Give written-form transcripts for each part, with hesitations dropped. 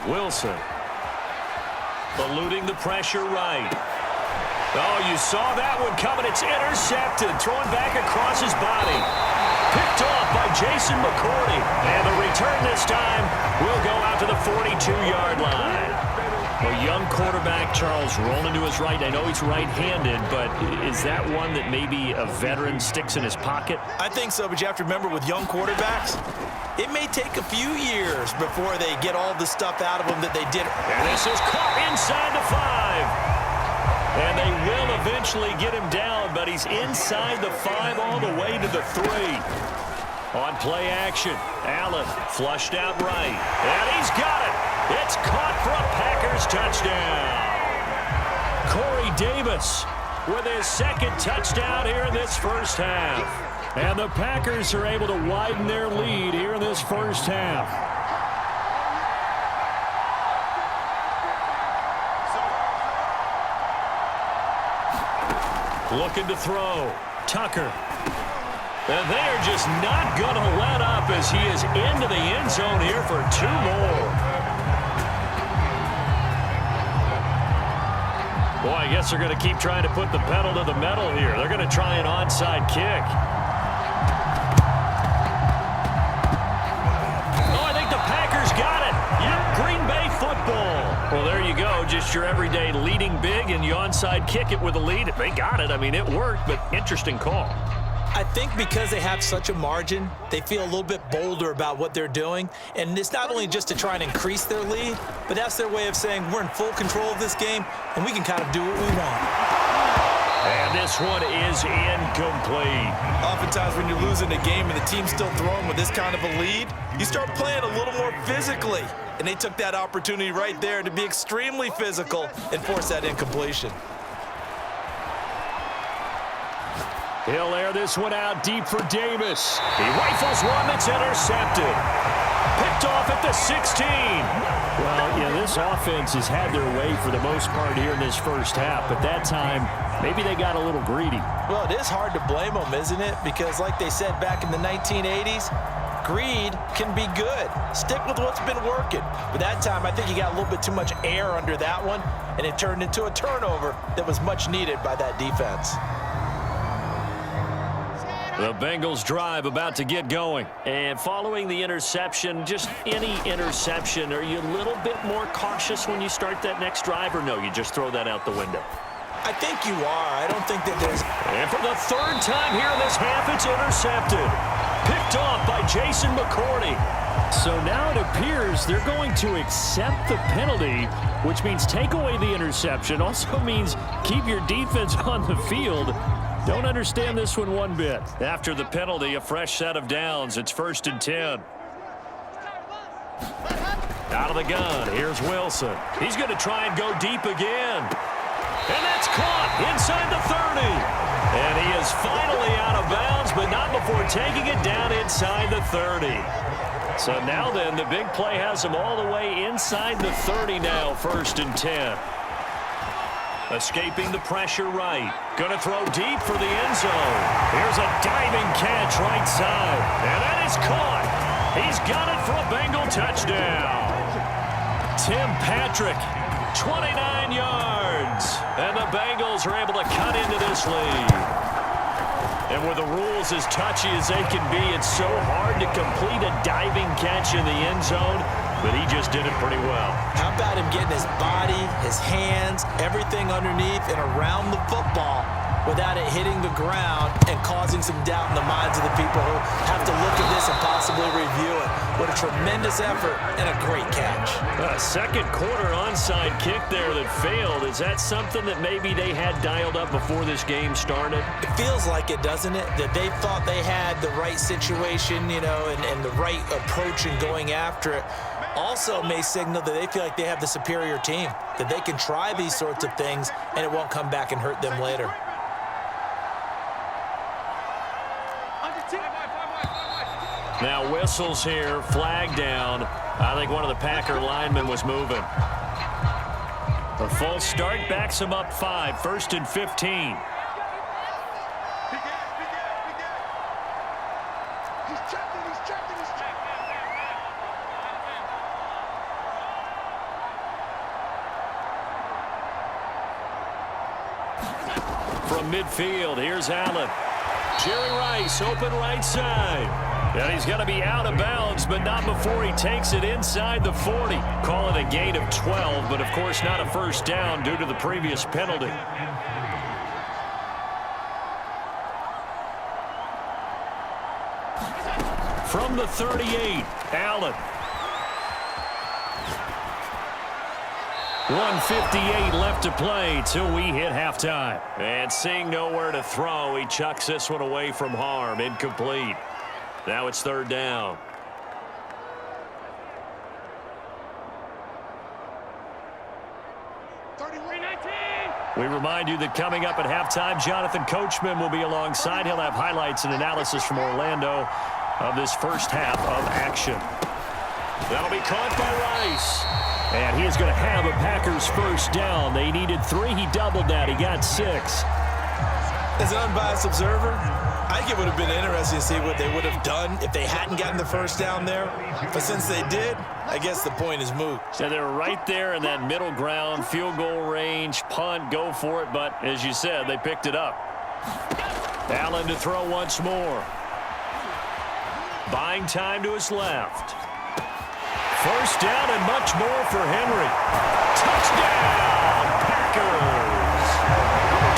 Wilson. Eluding the pressure right. Oh, you saw that one coming. It's intercepted. Thrown back across his body. Picked off by Jason McCourty. And the return this time will go out to the 42-yard line. A young quarterback, Charles, rolling to his right. I know he's right-handed, but is that one that maybe a veteran sticks in his pocket? I think so, but you have to remember with young quarterbacks, it may take a few years before they get all the stuff out of them that they did. And this is caught inside the 5. And they will eventually get him down, but he's inside the 5 all the way to the 3. On play action, Allen flushed out right. And he's got it. It's caught for a Packers touchdown. Corey Davis with his second touchdown here in this first half. And the Packers are able to widen their lead here in this first half. Looking to throw. Tucker. And they are just not going to let up as he is into the end zone here for 2 more. Boy, I guess they're going to keep trying to put the pedal to the metal here. They're going to try an onside kick. Oh, I think the Packers got it. Yep, Green Bay football. Well, there you go. Just your everyday leading big, and you onside kick it with a lead. They got it. I mean, it worked, but interesting call. I think because they have such a margin, they feel a little bit bolder about what they're doing. And it's not only just to try and increase their lead, but that's their way of saying we're in full control of this game, and we can kind of do what we want. And this one is incomplete. Oftentimes when you're losing a game and the team's still throwing with this kind of a lead, you start playing a little more physically. And they took that opportunity right there to be extremely physical and force that incompletion. He'll air this one out deep for Davis. He rifles one that's intercepted. Picked off at the 16. Well, yeah, this offense has had their way for the most part here in this first half, but that time, maybe they got a little greedy. Well, it is hard to blame them, isn't it? Because like they said back in the 1980s, greed can be good. Stick with what's been working. But that time, I think he got a little bit too much air under that one, and it turned into a turnover that was much needed by that defense. The Bengals drive about to get going. And following the interception, just any interception, are you a little bit more cautious when you start that next drive, or no, you just throw that out the window? I think you are. I don't think that there's... And for the 3rd time here in this half, it's intercepted. Picked off by Jason McCourty. So now it appears they're going to accept the penalty, which means take away the interception. Also means keep your defense on the field. Don't understand this one bit. After the penalty, a fresh set of downs. It's 1st and 10. Out of the gun, here's Wilson. He's going to try and go deep again. And that's caught inside the 30. And he is finally out of bounds, but not before taking it down inside the 30. So now then, the big play has him all the way inside the 30 now, 1st and 10. Escaping the pressure right. Going to throw deep for the end zone. Here's a diving catch right side. And that is caught. He's got it for a Bengal touchdown. Tim Patrick, 29 yards. And the Bengals are able to cut into this lead. And with the rules as touchy as they can be, it's so hard to complete a diving catch in the end zone. But he just did it pretty well. How about him getting his body, his hands, everything underneath and around the football without it hitting the ground and causing some doubt in the minds of the people who have to look at this and possibly review it. What a tremendous effort and a great catch. A second quarter onside kick there that failed. Is that something that maybe they had dialed up before this game started? It feels like it, doesn't it? That they thought they had the right situation, you know, and the right approach in going after it. Also may signal that they feel like they have the superior team, that they can try these sorts of things and it won't come back and hurt them later. Now whistles here, flag down. I think one of the Packer linemen was moving. A false start backs him up 5, 1st and 15. from midfield. Here's Allen. Jerry Rice, open right side. And he's going to be out of bounds, but not before he takes it inside the 40. Call it a gain of 12, but of course not a first down due to the previous penalty. From the 38, Allen. 1:58 left to play till we hit halftime. And seeing nowhere to throw, he chucks this one away from harm. Incomplete. Now it's third down. We remind you that coming up at halftime, Jonathan Coachman will be alongside. He'll have highlights and analysis from Orlando of this first half of action. That'll be caught by Rice. And he is going to have a Packers first down. They needed 3. He doubled that. He got 6. As an unbiased observer, I think it would have been interesting to see what they would have done if they hadn't gotten the first down there. But since they did, I guess the point is moot. So they were right there in that middle ground, field goal range, punt, go for it. But as you said, they picked it up. Allen to throw once more. Buying time to his left. First down and much more for Henry. Touchdown, Packers!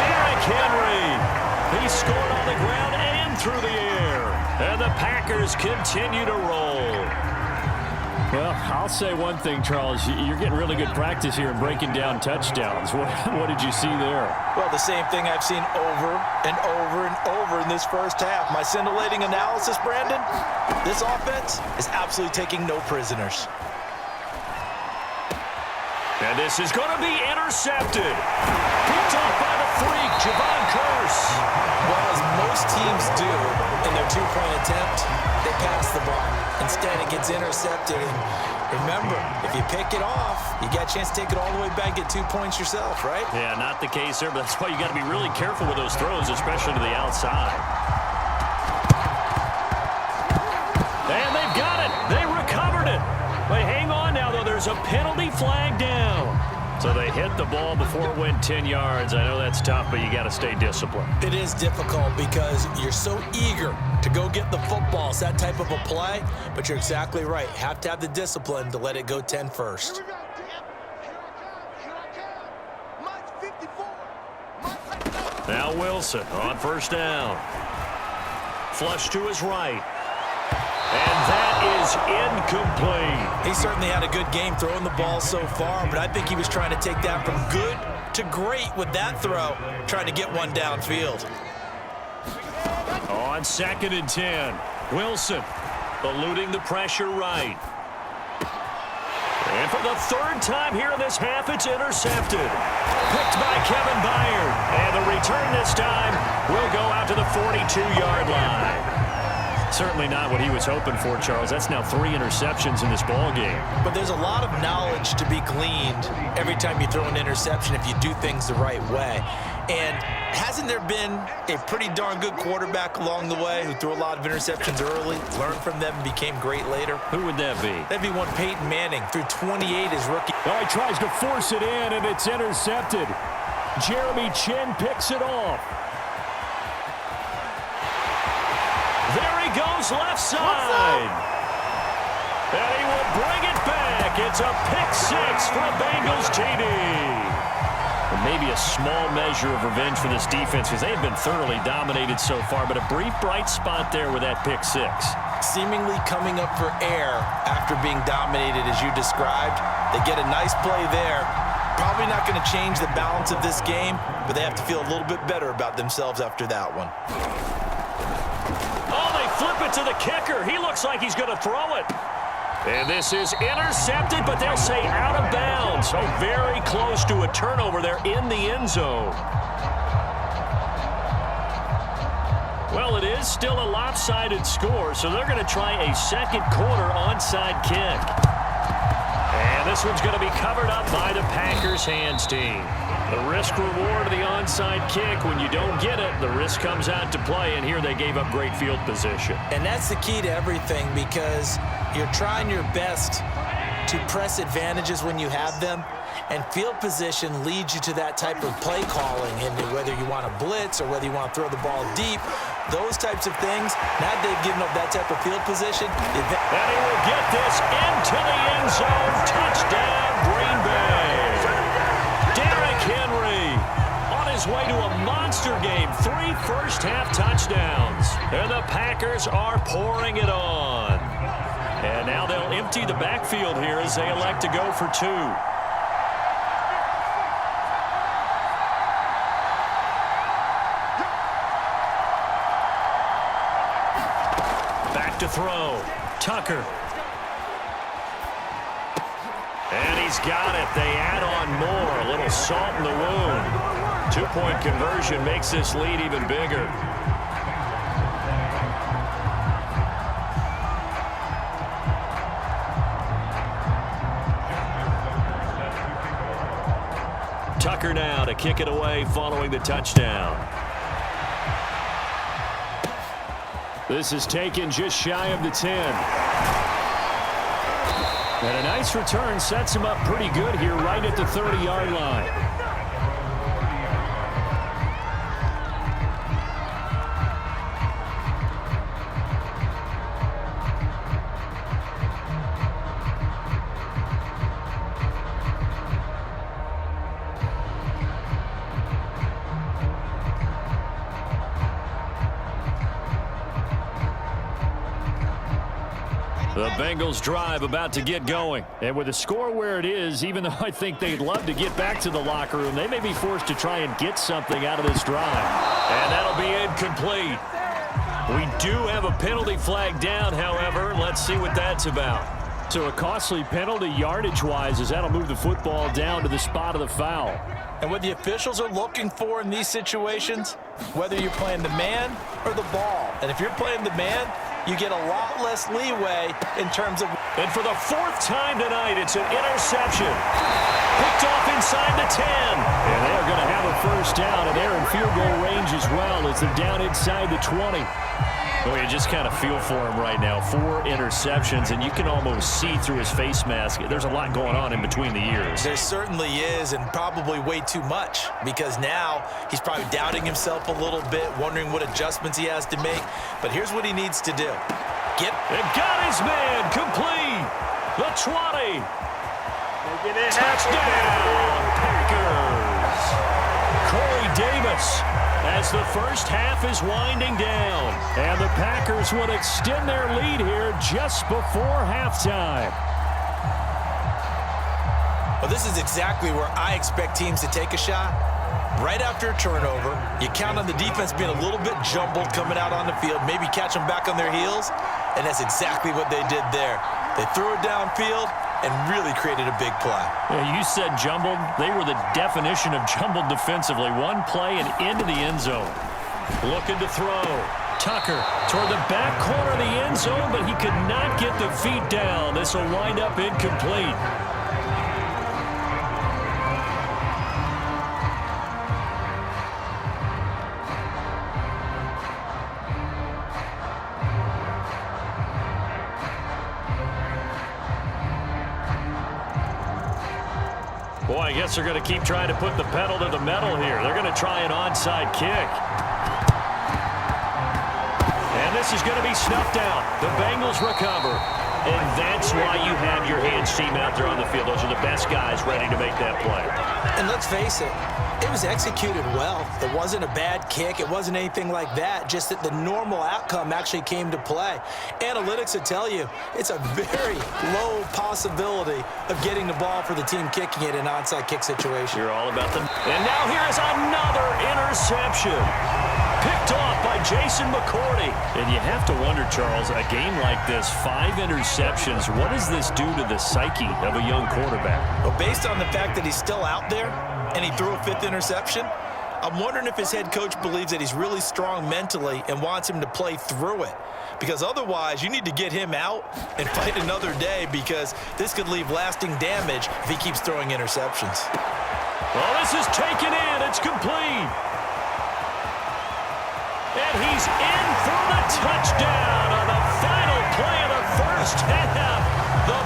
Derrick Henry. He scored on the ground and through the air. And the Packers continue to roll. Well, I'll say one thing, Charles. You're getting really good practice here in breaking down touchdowns. What did you see there? Well, the same thing I've seen over and over and over in this first half. My scintillating analysis, Brandon, this offense is absolutely taking no prisoners. And this is going to be intercepted. Picked off by the freak, Javon Curse. Well, as most teams do in their two-point attempt, they pass the ball. Instead, it gets intercepted. And remember, if you pick it off, you got a chance to take it all the way back, get 2 points yourself, right? Yeah, not the case there, but that's why you got to be really careful with those throws, especially to the outside. And they've got it. They recovered it. But hang on now, though. There's a penalty flag down. So they hit the ball before it went 10 yards. I know that's tough, but you got to stay disciplined. It is difficult because you're so eager to go get the football. It's that type of a play, but you're exactly right. Have to have the discipline to let it go 10 first. Now Wilson on first down. Flush to his right. And that is incomplete. He certainly had a good game throwing the ball so far, but I think he was trying to take that from good to great with that throw, trying to get one downfield. On 2nd and 10, Wilson eluding the pressure right. And for the 3rd time here in this half, it's intercepted. Picked by Kevin Byard. And the return this time will go out to the 42-yard line. Certainly not what he was hoping for, Charles. That's now 3 interceptions in this ball game. But there's a lot of knowledge to be gleaned every time you throw an interception if you do things the right way. And hasn't there been a pretty darn good quarterback along the way who threw a lot of interceptions early, learned from them, and became great later? Who would that be? That'd be one Peyton Manning, threw 28 his rookie. Oh, he tries to force it in, and it's intercepted. Jeremy Chin picks it off. There he goes left side. And he will bring it back. It's a pick 6 for a Bengals TD. And maybe a small measure of revenge for this defense because they've been thoroughly dominated so far, but a brief bright spot there with that pick 6. Seemingly coming up for air after being dominated as you described. They get a nice play there. Probably not going to change the balance of this game, but they have to feel a little bit better about themselves after that one. Oh, they flip it to the kicker. He looks like he's going to throw it. And this is intercepted, but they'll say out of bounds. So very close to a turnover there in the end zone. Well, it is still a lopsided score, so they're going to try a second quarter onside kick. And this one's going to be covered up by the Packers hands team. The risk-reward of the onside kick, when you don't get it, the risk comes out to play, and here they gave up great field position. And that's the key to everything because you're trying your best to press advantages when you have them, and field position leads you to that type of play calling, and whether you want to blitz or whether you want to throw the ball deep, those types of things. Now they've given up that type of field position. And he will get this into the end zone. Touchdown, Green Bay. Derrick Henry on his way to a monster game. 3 first-half touchdowns. And the Packers are pouring it on. And now they'll empty the backfield here as they elect to go for 2. Back to throw. Tucker. And he's got it. They add on more. A little salt in the wound. 2-point conversion makes this lead even bigger. Tucker now to kick it away following the touchdown. This is taken just shy of the 10. And a nice return sets him up pretty good here right at the 30-yard line. The Bengals drive about to get going. And with the score where it is, even though I think they'd love to get back to the locker room, they may be forced to try and get something out of this drive. And that'll be incomplete. We do have a penalty flag down, however. Let's see what that's about. So a costly penalty yardage-wise, as that'll move the football down to the spot of the foul. And what the officials are looking for in these situations, whether you're playing the man or the ball. And if you're playing the man, you get a lot less leeway in terms of... And for the 4th time tonight, it's an interception. Picked off inside the 10. And they're going to have a first down, and they're in field goal range as well as they're down inside the 20. Well, you just kind of feel for him right now. 4 interceptions, and you can almost see through his face mask. There's a lot going on in between the ears. There certainly is, and probably way too much, because now he's probably doubting himself a little bit, wondering what adjustments he has to make. But here's what he needs to do. And got his man complete. The 20. Touchdown, Packers. Corey Davis as the first half is winding down. And the Packers would extend their lead here just before halftime. Well, this is exactly where I expect teams to take a shot. Right after a turnover, you count on the defense being a little bit jumbled coming out on the field, maybe catch them back on their heels, and that's exactly what they did there. They threw it downfield and really created a big play. Yeah, you said jumbled. They were the definition of jumbled defensively. One play and into the end zone. Looking to throw. Tucker toward the back corner of the end zone, but he could not get the feet down. This will wind up incomplete. Boy, I guess they're going to keep trying to put the pedal to the metal here. They're going to try an onside kick. And this is going to be snuffed out. The Bengals recover. And that's why you have your hands team out there on the field. Those are the best guys ready to make that play. And let's face it, it was executed well. It wasn't a bad kick. It wasn't anything like that. Just that the normal outcome actually came to play. Analytics will tell you it's a very low possibility of getting the ball for the team kicking it in an onside kick situation. You're all about them. And now here is another interception. Picked off by Jason McCourty. And you have to wonder, Charles, a game like this, 5 interceptions, what does this do to the psyche of a young quarterback? Well, based on the fact that he's still out there and he threw a 5th interception, I'm wondering if his head coach believes that he's really strong mentally and wants him to play through it. Because otherwise, you need to get him out and fight another day, because this could leave lasting damage if he keeps throwing interceptions. Well, this is taken in. It's complete. And he's in for the touchdown on the final play of the first half. The